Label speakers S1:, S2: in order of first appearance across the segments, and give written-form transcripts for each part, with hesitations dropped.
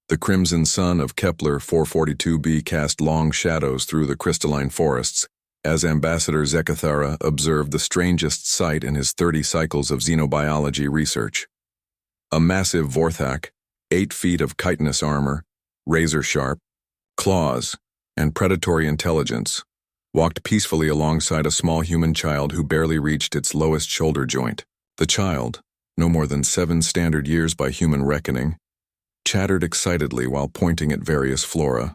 S1: The crimson sun of Kepler 442b cast long shadows through the crystalline forests as Ambassador Zekathara observed the strangest sight in his 30 cycles of xenobiology research. A massive Vorthak, 8 feet of chitinous armor, razor-sharp, claws, and predatory intelligence, walked peacefully alongside a small human child who barely reached its lowest shoulder joint. The child, no more than 7 standard years by human reckoning, chattered excitedly while pointing at various flora.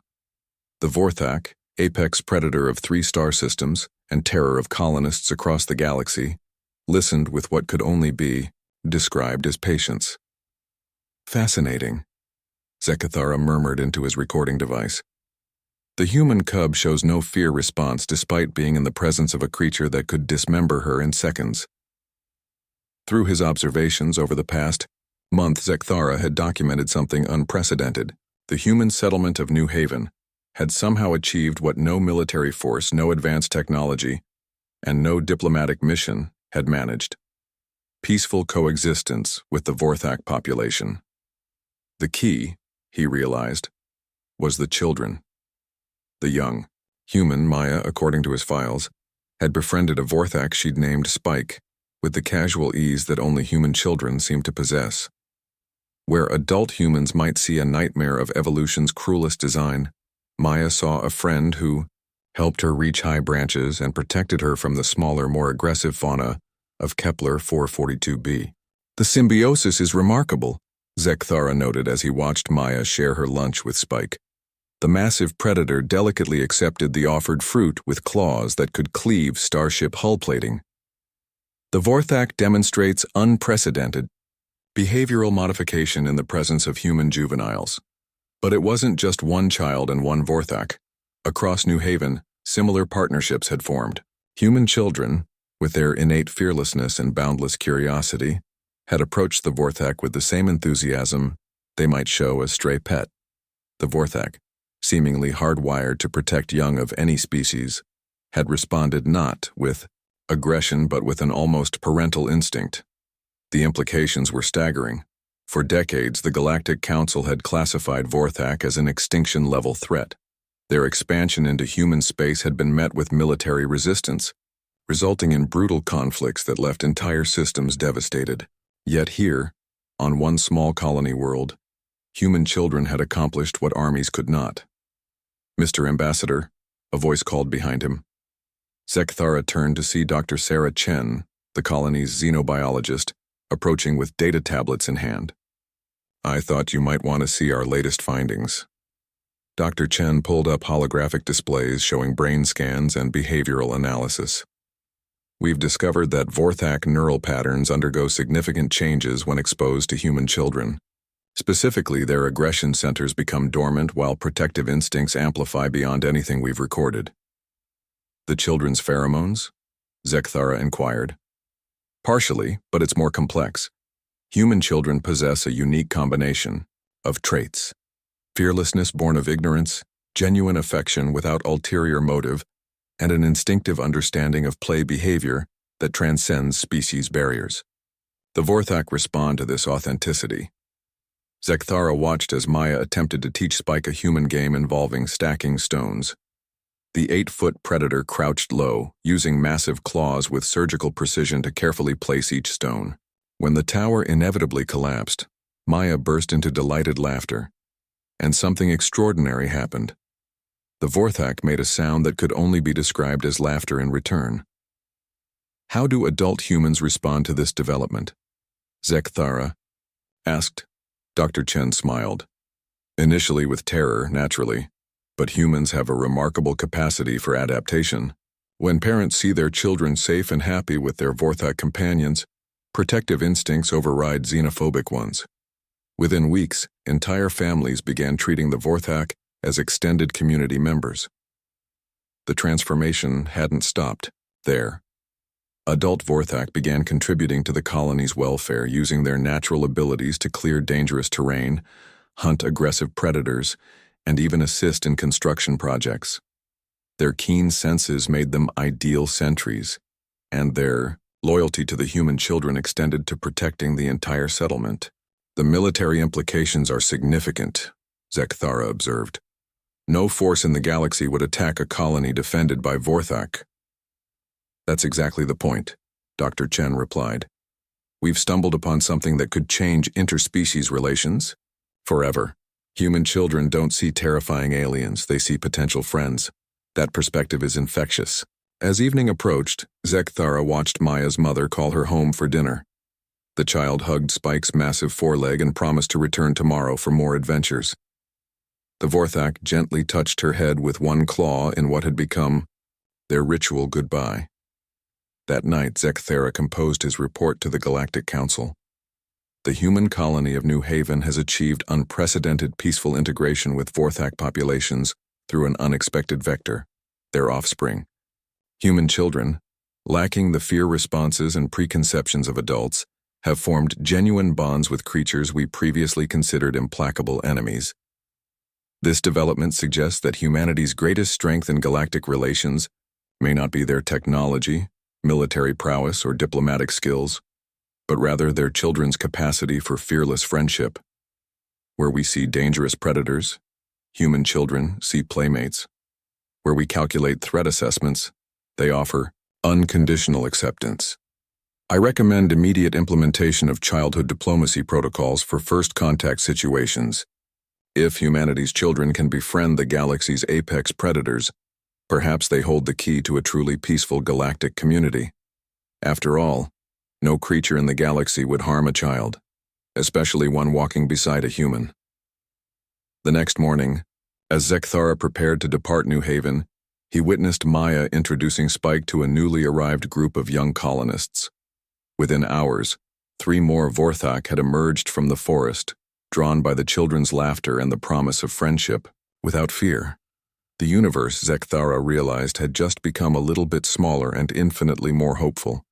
S1: The Vorthak, apex predator of 3 star systems and terror of colonists across the galaxy, listened with what could only be described as patience. "Fascinating," Zekathara murmured into his recording device. The human cub shows no fear response despite being in the presence of a creature that could dismember her in seconds. Through his observations over the past month, Zekathara had documented something unprecedented. The human settlement of New Haven had somehow achieved what no military force, no advanced technology, and no diplomatic mission had managed: peaceful coexistence with the Vorthak population. The key, he realized, was the children. The young, human Maya, according to his files, had befriended a Vorthak she'd named Spike with the casual ease that only human children seem to possess. Where adult humans might see a nightmare of evolution's cruelest design, Maya saw a friend who helped her reach high branches and protected her from the smaller, more aggressive fauna of Kepler 442b. "The symbiosis is remarkable," Zekathara noted as he watched Maya share her lunch with Spike. The massive predator delicately accepted the offered fruit with claws that could cleave starship hull plating. "The Vorthak demonstrates unprecedented behavioral modification in the presence of human juveniles." But it wasn't just one child and one Vorthak. Across New Haven, similar partnerships had formed. Human children, with their innate fearlessness and boundless curiosity, had approached the Vorthak with the same enthusiasm they might show a stray pet. The Vorthak, seemingly hardwired to protect young of any species, had responded not with aggression but with an almost parental instinct. The implications were staggering. For decades, the Galactic Council had classified Vorthak as an extinction-level threat. Their expansion into human space had been met with military resistance, resulting in brutal conflicts that left entire systems devastated. Yet here, on one small colony world, human children had accomplished what armies could not. "Mr. Ambassador," a voice called behind him. Zekathara turned to see Dr. Sarah Chen, the colony's xenobiologist, approaching with data tablets in hand. "I thought you might want to see our latest findings." Dr. Chen pulled up holographic displays showing brain scans and behavioral analysis. "We've discovered that Vorthak neural patterns undergo significant changes when exposed to human children. Specifically, their aggression centers become dormant while protective instincts amplify beyond anything we've recorded." "The children's pheromones?" Zekathara inquired. "Partially, but it's more complex. Human children possess a unique combination of traits: fearlessness born of ignorance, genuine affection without ulterior motive, and an instinctive understanding of play behavior that transcends species barriers. The Vorthak respond to this authenticity." Zekathara watched as Maya attempted to teach Spike a human game involving stacking stones. The 8-foot predator crouched low, using massive claws with surgical precision to carefully place each stone. When the tower inevitably collapsed, Maya burst into delighted laughter. And something extraordinary happened. The Vorthak made a sound that could only be described as laughter in return. "How do adult humans respond to this development?" Zekathara asked. Dr. Chen smiled. "Initially with terror, naturally. But humans have a remarkable capacity for adaptation. When parents see their children safe and happy with their Vorthak companions, protective instincts override xenophobic ones. Within weeks, entire families began treating the Vorthak as extended community members." The transformation hadn't stopped there. Adult Vorthak began contributing to the colony's welfare, using their natural abilities to clear dangerous terrain, hunt aggressive predators, and even assist in construction projects. Their keen senses made them ideal sentries, and their loyalty to the human children extended to protecting the entire settlement. "The military implications are significant," Zekthara observed. No force in the galaxy would attack a colony defended by Vorthak. That's exactly the point, Dr. Chen replied. We've stumbled upon something that could change interspecies relations forever. Human children don't see terrifying aliens, they see potential friends. That perspective is infectious. As evening approached, Zekthara watched Maya's mother call her home for dinner. The child hugged Spike's massive foreleg and promised to return tomorrow for more adventures. The Vorthak gently touched her head with one claw in what had become their ritual goodbye. That night, Zekthara composed his report to the Galactic Council. The human colony of New Haven has achieved unprecedented peaceful integration with Vorthak populations through an unexpected vector, their offspring. Human children, lacking the fear responses and preconceptions of adults, have formed genuine bonds with creatures we previously considered implacable enemies. This development suggests that humanity's greatest strength in galactic relations may not be their technology, military prowess, or diplomatic skills, but rather their children's capacity for fearless friendship. Where we see dangerous predators, human children see playmates. Where we calculate threat assessments, they offer unconditional acceptance. I recommend immediate implementation of childhood diplomacy protocols for first contact situations. If humanity's children can befriend the galaxy's apex predators, perhaps they hold the key to a truly peaceful galactic community. After all, no creature in the galaxy would harm a child, especially one walking beside a human. The next morning, as Zekthara prepared to depart New Haven, he witnessed Maya introducing Spike to a newly arrived group of young colonists. Within hours, 3 more Vorthak had emerged from the forest, drawn by the children's laughter and the promise of friendship, without fear. The universe, Zekthara realized, had just become a little bit smaller and infinitely more hopeful.